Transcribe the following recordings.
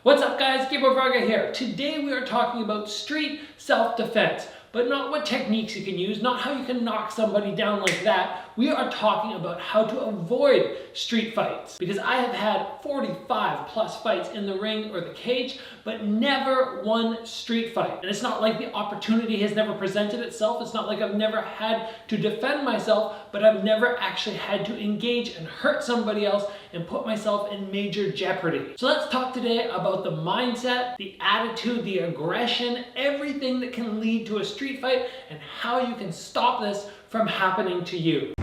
What's up guys, Gabriel Varga here. Today we are talking about street self-defense, but not what techniques you can use, not how you can knock somebody down like that. We are talking about how to avoid street fights, because I have had 45 plus fights in the ring or the cage, but never one street fight. And it's not like the opportunity has never presented itself. It's not like I've never had to defend myself, but I've never actually had to engage and hurt somebody else and put myself in major jeopardy. So let's talk today about the mindset, the attitude, the aggression, everything that can lead to a street fight, and how you can stop this from happening to you.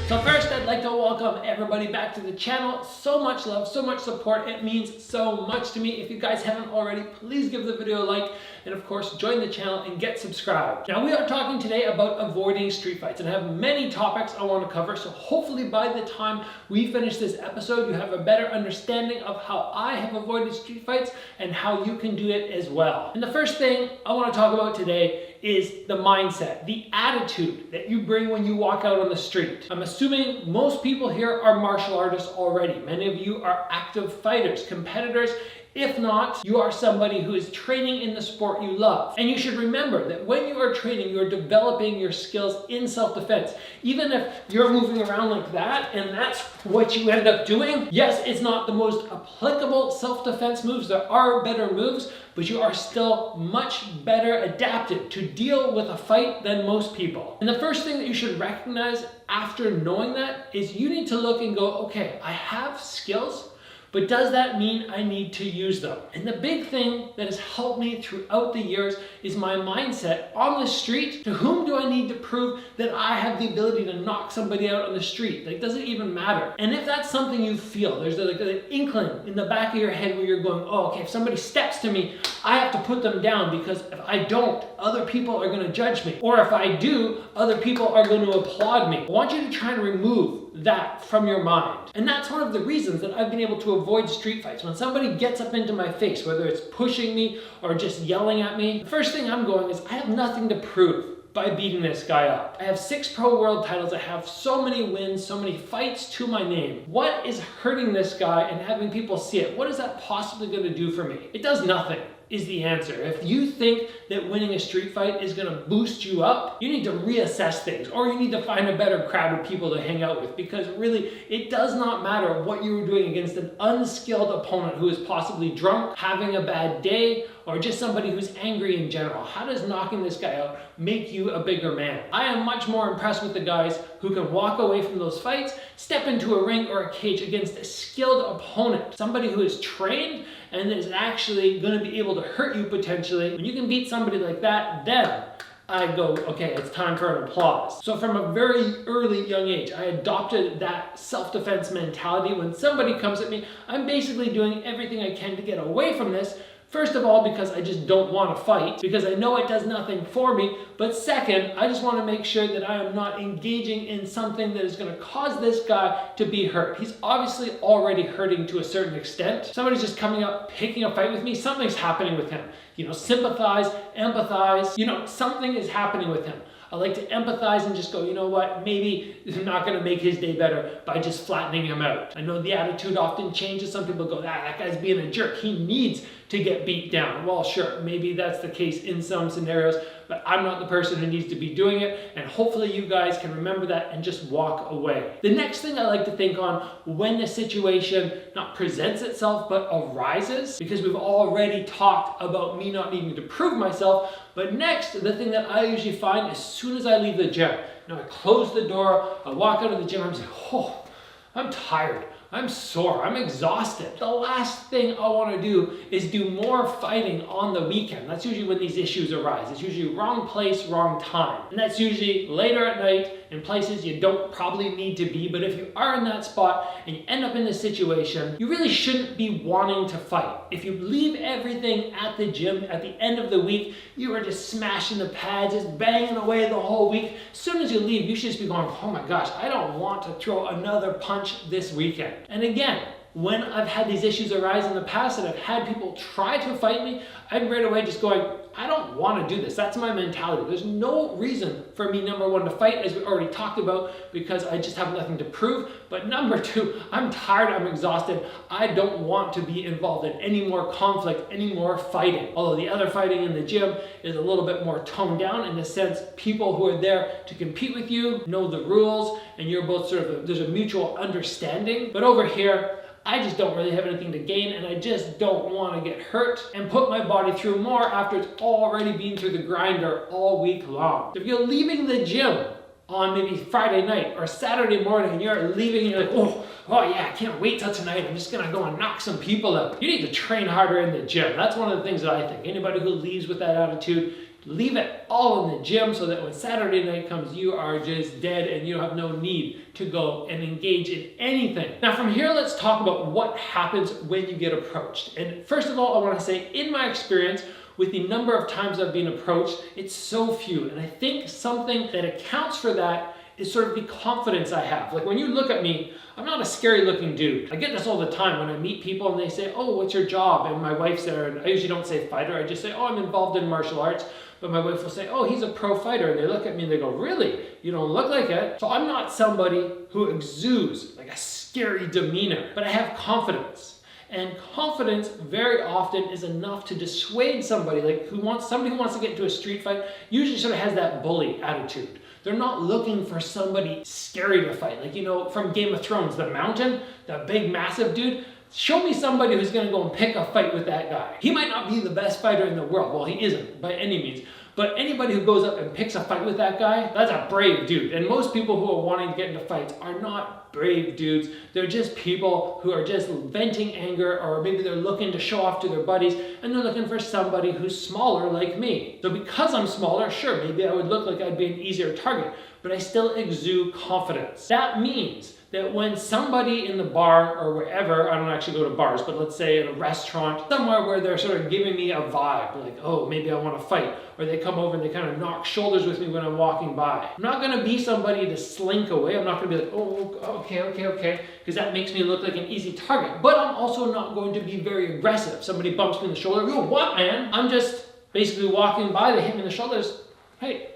So first, I'd like to welcome everybody back to the channel. So much love, so much support. It means so much to me. If you guys haven't already, please give the video a like, and of course, join the channel and get subscribed. Now, we are talking today about avoiding street fights, and I have many topics I want to cover, so hopefully by the time we finish this episode, you have a better understanding of how I have avoided street fights and how you can do it as well. And the first thing I want to talk about today is the mindset, the attitude that you bring when you walk out on the street. I'm assuming most people here are martial artists already. Many of you are active fighters, competitors. If not, you are somebody who is training in the sport you love. And you should remember that when you are training, you're developing your skills in self-defense. Even if you're moving around like that and that's what you end up doing, yes, it's not the most applicable self-defense moves. There are better moves, but you are still much better adapted to deal with a fight than most people. And the first thing that you should recognize after knowing that is you need to look and go, okay, I have skills, but does that mean I need to use them? And the big thing that has helped me throughout the years is my mindset on the street. To whom do I need to prove that I have the ability to knock somebody out on the street? Like, does it even matter? And if that's something you feel, there's like an inkling in the back of your head where you're going, oh, okay, if somebody steps to me, I have to put them down, because if I don't, other people are gonna judge me. Or if I do, other people are going to applaud me. I want you to try and remove that from your mind. And that's one of the reasons that I've been able to avoid street fights. When somebody gets up into my face, whether it's pushing me or just yelling at me, the first thing I'm going is, I have nothing to prove by beating this guy up. I have 6 pro world titles. I have so many wins, so many fights to my name. What is hurting this guy and having people see it? What is that possibly going to do for me? It does nothing, is the answer. If you think that winning a street fight is going to boost you up, you need to reassess things, or you need to find a better crowd of people to hang out with, because really it does not matter what you were doing against an unskilled opponent who is possibly drunk, having a bad day, or just somebody who's angry in general. How does knocking this guy out make you a bigger man? I am much more impressed with the guys who can walk away from those fights, step into a ring or a cage against a skilled opponent, somebody who is trained and is actually going to be able to hurt you potentially. When you can beat somebody like that, then I go, okay, it's time for an applause. So from a very early young age, I adopted that self-defense mentality. When somebody comes at me, I'm basically doing everything I can to get away from this. First of all, because I just don't want to fight, because I know it does nothing for me. But second, I just want to make sure that I am not engaging in something that is going to cause this guy to be hurt. He's obviously already hurting to a certain extent. Somebody's just coming up, picking a fight with me. Something's happening with him. You know, sympathize, empathize. You know, something is happening with him. I like to empathize and just go, you know what, maybe I'm not going to make his day better by just flattening him out. I know the attitude often changes. Some people go, that guy's being a jerk. He needs to get beat down. Well, sure, maybe that's the case in some scenarios, but I'm not the person who needs to be doing it, and hopefully you guys can remember that and just walk away. The next thing I like to think on when the situation not presents itself but arises, because we've already talked about me not needing to prove myself, but next, the thing that I usually find as soon as I leave the gym, I close the door, I walk out of the gym, I'm just like, oh, I'm tired. I'm sore, I'm exhausted. The last thing I want to do is do more fighting on the weekend. That's usually when these issues arise. It's usually wrong place, wrong time. And that's usually later at night in places you don't probably need to be. But if you are in that spot and you end up in this situation, you really shouldn't be wanting to fight. If you leave everything at the gym at the end of the week, you are just smashing the pads, just banging away the whole week. As soon as you leave, you should just be going, oh my gosh, I don't want to throw another punch this weekend. And again, when I've had these issues arise in the past and I've had people try to fight me, I'm right away just going, I don't want to do this. That's my mentality. There's no reason for me, number one, to fight, as we already talked about, because I just have nothing to prove. But number two, I'm tired, I'm exhausted. I don't want to be involved in any more conflict, any more fighting. Although the other fighting in the gym is a little bit more toned down, in the sense people who are there to compete with you know the rules, and you're both sort of, there's a mutual understanding. But over here, I just don't really have anything to gain, and I just don't want to get hurt and put my body through more after it's already been through the grinder all week long. If you're leaving the gym on maybe Friday night or Saturday morning, and you're leaving and you're like, oh yeah, I can't wait till tonight, I'm just gonna go and knock some people out. You need to train harder in the gym. That's one of the things that I think. Anybody who leaves with that attitude, leave it all in the gym, so that when Saturday night comes, you are just dead and you have no need to go and engage in anything. Now from here, let's talk about what happens when you get approached. And first of all, I want to say, in my experience, with the number of times I've been approached, it's so few. And I think something that accounts for that is sort of the confidence I have. Like when you look at me, I'm not a scary looking dude. I get this all the time when I meet people and they say, oh, what's your job? And my wife's there, and I usually don't say fighter, I just say, oh, I'm involved in martial arts. But my wife will say, oh, he's a pro fighter. And they look at me and they go, really? You don't look like it. So I'm not somebody who exudes like a scary demeanor, but I have confidence. And confidence very often is enough to dissuade somebody, like somebody who wants to get into a street fight, usually sort of has that bully attitude. They're not looking for somebody scary to fight. Like, you know, from Game of Thrones, the Mountain, the big massive dude. Show me somebody who's going to go and pick a fight with that guy. He might not be the best fighter in the world. Well, he isn't by any means. But anybody who goes up and picks a fight with that guy, that's a brave dude. And most people who are wanting to get into fights are not brave dudes. They're just people who are just venting anger, or maybe they're looking to show off to their buddies, and they're looking for somebody who's smaller like me. So because I'm smaller, sure, maybe I would look like I'd be an easier target, but I still exude confidence. That means that when somebody in the bar or wherever, I don't actually go to bars, but let's say in a restaurant, somewhere where they're sort of giving me a vibe, like, oh, maybe I want to fight, or they come over and they kind of knock shoulders with me when I'm walking by. I'm not going to be somebody to slink away. I'm not going to be like, oh, okay, because that makes me look like an easy target. But I'm also not going to be very aggressive. Somebody bumps me in the shoulder, yo, what, man? I'm just basically walking by, they hit me in the shoulders, hey.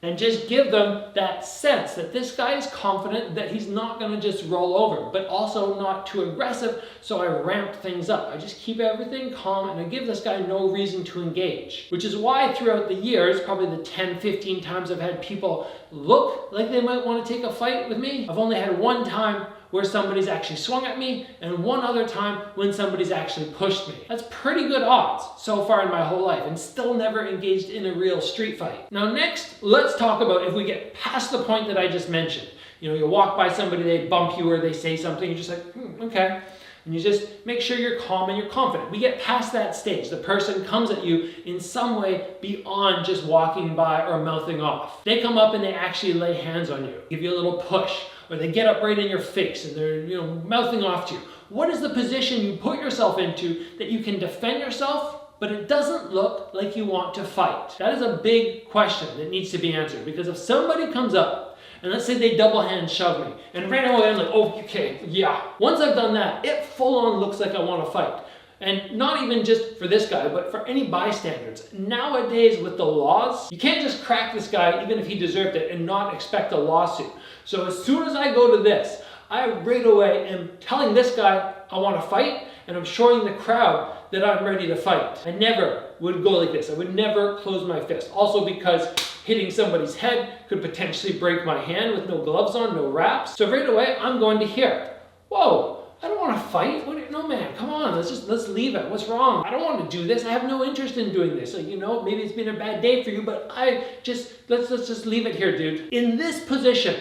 And just give them that sense that this guy is confident, that he's not going to just roll over, but also not too aggressive, so I ramp things up. I just keep everything calm, and I give this guy no reason to engage. Which is why throughout the years, probably the 10, 15 times I've had people look like they might want to take a fight with me, I've only had one time where somebody's actually swung at me, and one other time when somebody's actually pushed me. That's pretty good odds so far in my whole life, and still never engaged in a real street fight. Now next, let's talk about if we get past the point that I just mentioned. You know, you walk by somebody, they bump you or they say something, you're just like, okay. And you just make sure you're calm and you're confident. We get past that stage. The person comes at you in some way beyond just walking by or mouthing off. They come up and they actually lay hands on you, give you a little push, or they get up right in your face and they're, you know, mouthing off to you. What is the position you put yourself into that you can defend yourself, but it doesn't look like you want to fight? That is a big question that needs to be answered, because if somebody comes up and let's say they double hand shove me, and right away I'm like, oh, okay, yeah. Once I've done that, it full on looks like I want to fight. And not even just for this guy, but for any bystanders. Nowadays with the laws, you can't just crack this guy even if he deserved it and not expect a lawsuit. So as soon as I go to this, I right away am telling this guy I want to fight, and I'm showing the crowd that I'm ready to fight. I never would go like this. I would never close my fist. Also because hitting somebody's head could potentially break my hand with no gloves on, no wraps. So right away, I'm going to here. Whoa, I don't want to fight. No man, come on, let's leave it. What's wrong? I don't want to do this. I have no interest in doing this. So, you know, maybe it's been a bad day for you, but let's just leave it here, dude. In this position,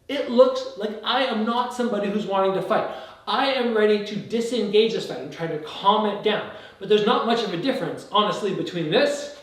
it looks like I am not somebody who's wanting to fight. I am ready to disengage this fight. I'm trying to calm it down. But there's not much of a difference, honestly, between this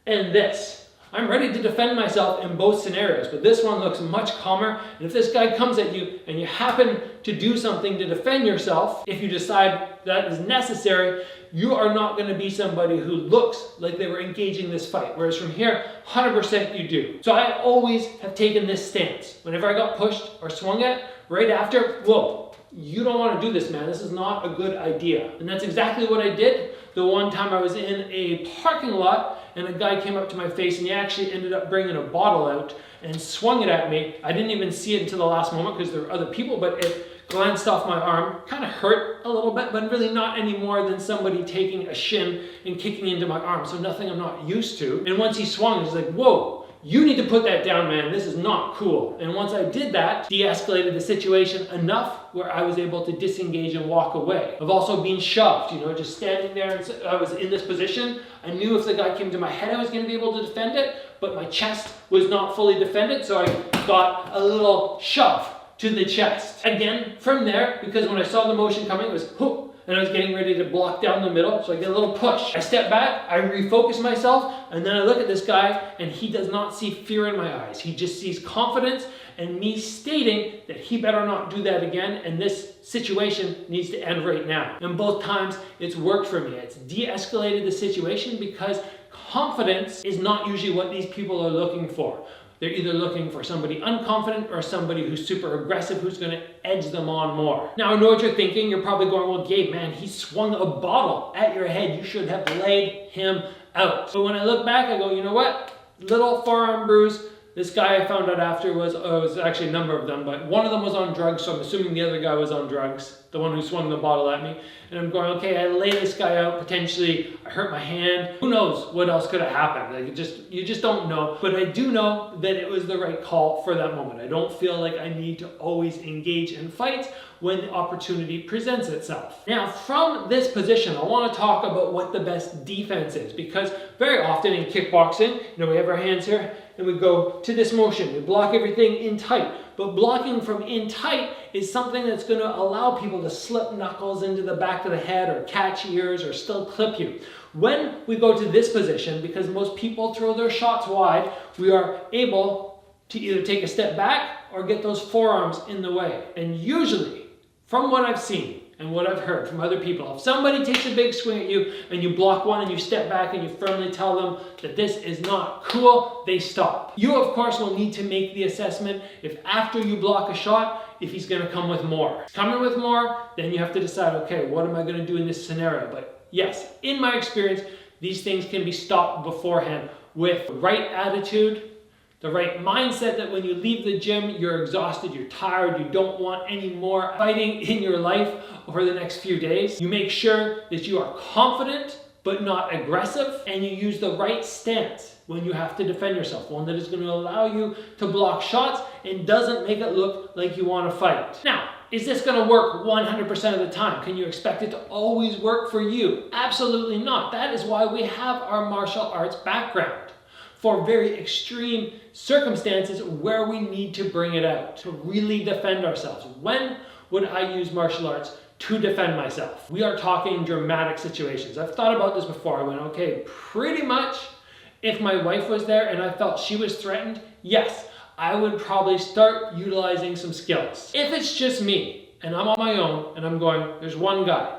and this. I'm ready to defend myself in both scenarios, but this one looks much calmer. And if this guy comes at you and you happen to do something to defend yourself, if you decide that is necessary, you are not going to be somebody who looks like they were engaging this fight. Whereas from here, 100% you do. So I always have taken this stance. Whenever I got pushed or swung at, right after, whoa, you don't want to do this, man. This is not a good idea. And that's exactly what I did the one time I was in a parking lot, and a guy came up to my face and he actually ended up bringing a bottle out and swung it at me. I didn't even see it until the last moment because there were other people, but it glanced off my arm. Kind of hurt a little bit, but really not any more than somebody taking a shin and kicking into my arm. So nothing I'm not used to. And once he swung, it's like, whoa, you need to put that down, man. This is not cool. And once I did that, de-escalated the situation enough where I was able to disengage and walk away. I've also been shoved, just standing there, and I was in this position. I knew if the guy came to my head, I was going to be able to defend it, but my chest was not fully defended, so I got a little shove to the chest. Again, from there, because when I saw the motion coming, it was whoop, and I was getting ready to block down the middle, so I get a little push. I step back, I refocus myself, and then I look at this guy, and he does not see fear in my eyes. He just sees confidence and me stating that he better not do that again, and this situation needs to end right now. And both times, it's worked for me. It's de-escalated the situation because confidence is not usually what these people are looking for. They're either looking for somebody unconfident or somebody who's super aggressive, who's going to edge them on more. Now, I know what you're thinking. You're probably going, well, Gabe, man, he swung a bottle at your head. You should have laid him out. But when I look back, I go, you know what? Little forearm bruise. This guy I found out after was actually a number of them, but one of them was on drugs, so I'm assuming the other guy was on drugs, the one who swung the bottle at me. And I'm going, okay, I lay this guy out, potentially I hurt my hand. Who knows what else could have happened? Like you just don't know. But I do know that it was the right call for that moment. I don't feel like I need to always engage in fights when the opportunity presents itself. Now, from this position, I want to talk about what the best defense is, because very often in kickboxing, we have our hands here and we go to this motion. We block everything in tight. But blocking from in tight is something that's going to allow people to slip knuckles into the back of the head or catch ears or still clip you. When we go to this position, because most people throw their shots wide, we are able to either take a step back or get those forearms in the way. And usually, from what I've seen and what I've heard from other people, if somebody takes a big swing at you and you block one and you step back and you firmly tell them that this is not cool, they stop. You, of course, will need to make the assessment if after you block a shot, if he's going to come with more. If he's coming with more, then you have to decide, okay, what am I going to do in this scenario? But yes, in my experience, these things can be stopped beforehand with the right attitude, the right mindset that when you leave the gym, you're exhausted, you're tired, you don't want any more fighting in your life over the next few days. You make sure that you are confident, but not aggressive, and you use the right stance when you have to defend yourself, one that is going to allow you to block shots and doesn't make it look like you want to fight. Now, is this going to work 100% of the time? Can you expect it to always work for you? Absolutely not. That is why we have our martial arts background, for very extreme circumstances where we need to bring it out, to really defend ourselves. When would I use martial arts to defend myself? We are talking dramatic situations. I've thought about this before. I went, okay, pretty much if my wife was there and I felt she was threatened, yes, I would probably start utilizing some skills. If it's just me and I'm on my own and I'm going, there's one guy,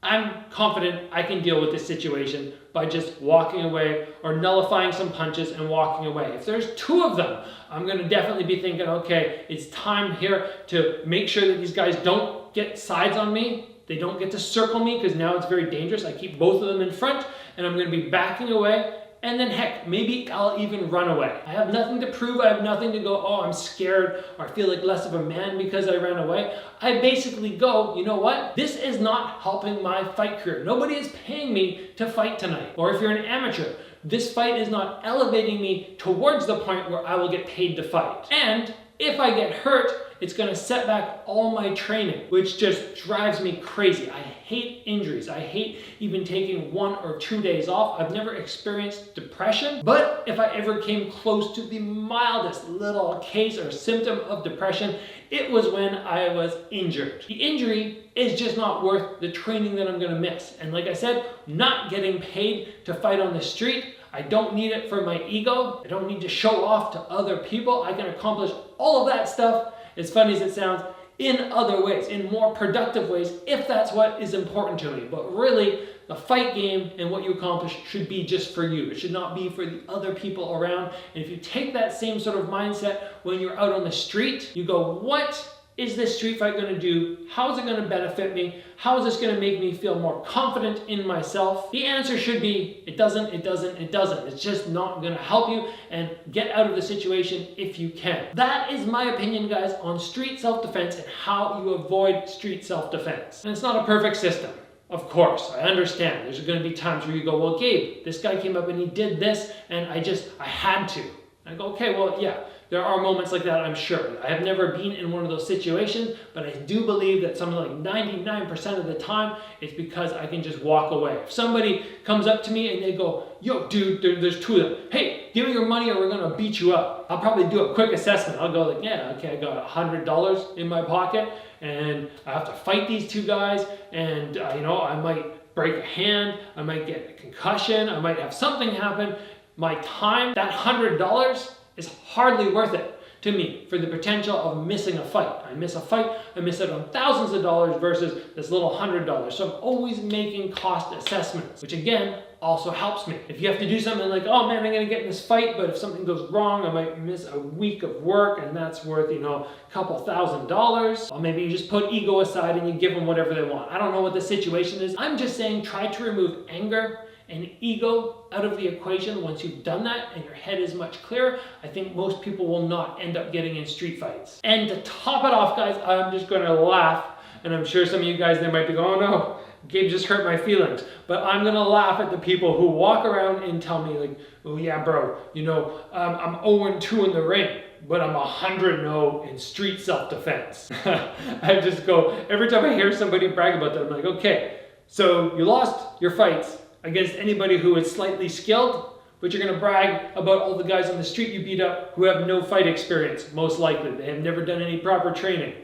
I'm confident I can deal with this situation by just walking away or nullifying some punches and walking away. If there's two of them, I'm going to definitely be thinking, okay, it's time here to make sure that these guys don't get sides on me. They don't get to circle me, because now it's very dangerous. I keep both of them in front and I'm going to be backing away. And then heck, maybe I'll even run away. I have nothing to prove. I have nothing to go, oh, I'm scared or I feel like less of a man because I ran away. I basically go, you know what? This is not helping my fight career. Nobody is paying me to fight tonight. Or if you're an amateur, this fight is not elevating me towards the point where I will get paid to fight. And if I get hurt, it's going to set back all my training, which just drives me crazy. I hate injuries. I hate even taking 1 or 2 days off. I've never experienced depression, but if I ever came close to the mildest little case or symptom of depression, it was when I was injured. The injury is just not worth the training that I'm going to miss. And like I said, not getting paid to fight on the street. I don't need it for my ego. I don't need to show off to other people. I can accomplish all of that stuff, as funny as it sounds, in other ways, in more productive ways, if that's what is important to me. But really, the fight game and what you accomplish should be just for you. It should not be for the other people around. And if you take that same sort of mindset when you're out on the street, you go, what is this street fight going to do? How is it going to benefit me? How is this going to make me feel more confident in myself? The answer should be, it doesn't, it doesn't, it doesn't. It's just not going to help you, and get out of the situation if you can. That is my opinion, guys, on street self-defense and how you avoid street self-defense. And it's not a perfect system. Of course, I understand. There's going to be times where you go, well, Gabe, this guy came up and he did this, and I had to. I go, okay, well, yeah. There are moments like that, I'm sure. I have never been in one of those situations, but I do believe that something like 99% of the time, it's because I can just walk away. If somebody comes up to me and they go, yo, dude, there's two of them. Hey, give me your money or we're going to beat you up. I'll probably do a quick assessment. I'll go like, yeah, okay, I got $100 in my pocket and I have to fight these two guys, and I might break a hand, I might get a concussion, I might have something happen. My time, that $100, is hardly worth it to me for the potential of missing a fight. I miss a fight, I miss out on thousands of dollars versus this little $100. So I'm always making cost assessments, which again, also helps me. If you have to do something like, oh man, I'm gonna get in this fight, but if something goes wrong, I might miss a week of work and that's worth, a couple $1,000. Or maybe you just put ego aside and you give them whatever they want. I don't know what the situation is. I'm just saying, try to remove anger and ego out of the equation. Once you've done that and your head is much clearer, I think most people will not end up getting in street fights. And to top it off, guys, I'm just going to laugh, and I'm sure some of you guys there might be going, oh no, Gabe just hurt my feelings. But I'm going to laugh at the people who walk around and tell me like, oh yeah, bro, I'm 0-2 in the ring, but I'm 100-0 in street self-defense. I just go, every time I hear somebody brag about that, I'm like, okay, so you lost your fights against anybody who is slightly skilled, but you're going to brag about all the guys on the street you beat up who have no fight experience, most likely. They have never done any proper training.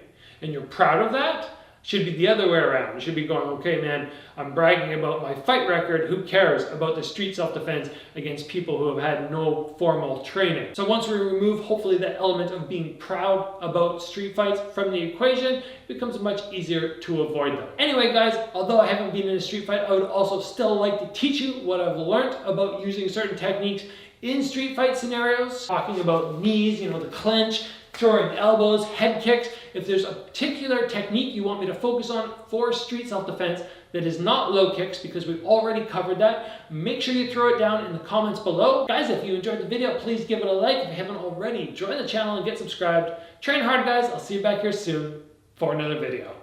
And you're proud of that? Should be the other way around. You should be going, okay, man, I'm bragging about my fight record. Who cares about the street self-defense against people who have had no formal training? So once we remove, hopefully, that element of being proud about street fights from the equation, it becomes much easier to avoid them. Anyway, guys, although I haven't been in a street fight, I would also still like to teach you what I've learned about using certain techniques in street fight scenarios. Talking about knees, the clinch, throwing elbows, head kicks. If there's a particular technique you want me to focus on for street self-defense that is not low kicks, because we've already covered that, make sure you throw it down in the comments below. Guys, if you enjoyed the video, please give it a like. If you haven't already, join the channel and get subscribed. Train hard, guys. I'll see you back here soon for another video.